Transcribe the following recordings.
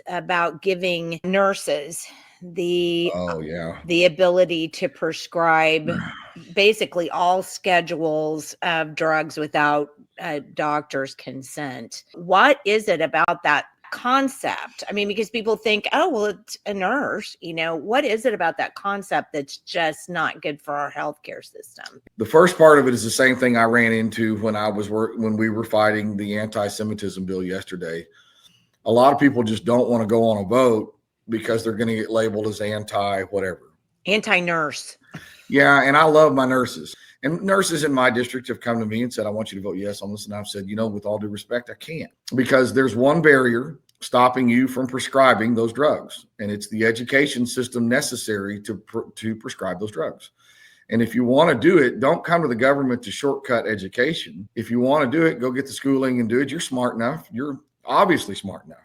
about giving nurses the Oh, yeah. the ability to prescribe basically all schedules of drugs without a doctor's consent. What is it about that concept? I mean, because people think, oh, well, it's a nurse, what is it about that concept that's just not good for our healthcare system? The first part of it is the same thing I ran into when we were fighting the anti-Semitism bill yesterday. A lot of people just don't want to go on a vote because they're going to get labeled as anti-whatever. Anti-nurse. Yeah, and I love my nurses. And nurses in my district have come to me and said, I want you to vote yes on this. And I've said, with all due respect, I can't, because there's one barrier stopping you from prescribing those drugs. And it's the education system necessary to prescribe those drugs. And if you want to do it, don't come to the government to shortcut education. If you want to do it, go get the schooling and do it. You're smart enough. You're obviously smart enough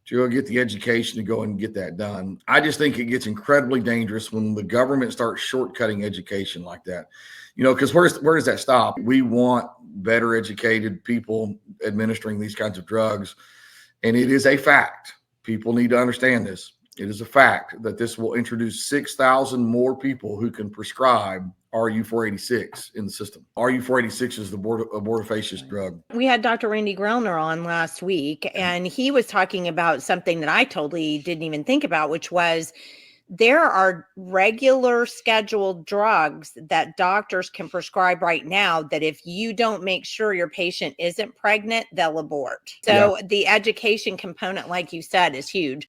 to go get the education to go and get that done. I just think it gets incredibly dangerous when the government starts shortcutting education like that. Because where does that stop? We want better educated people administering these kinds of drugs. And it is a fact. People need to understand this. It is a fact that this will introduce 6,000 more people who can prescribe RU486 in the system. RU486 is the abortifacient drug. We had Dr. Randy Grellner on last week, and he was talking about something that I totally didn't even think about, which was there are regular scheduled drugs that doctors can prescribe right now that if you don't make sure your patient isn't pregnant, they'll abort. So The education component, like you said, is huge.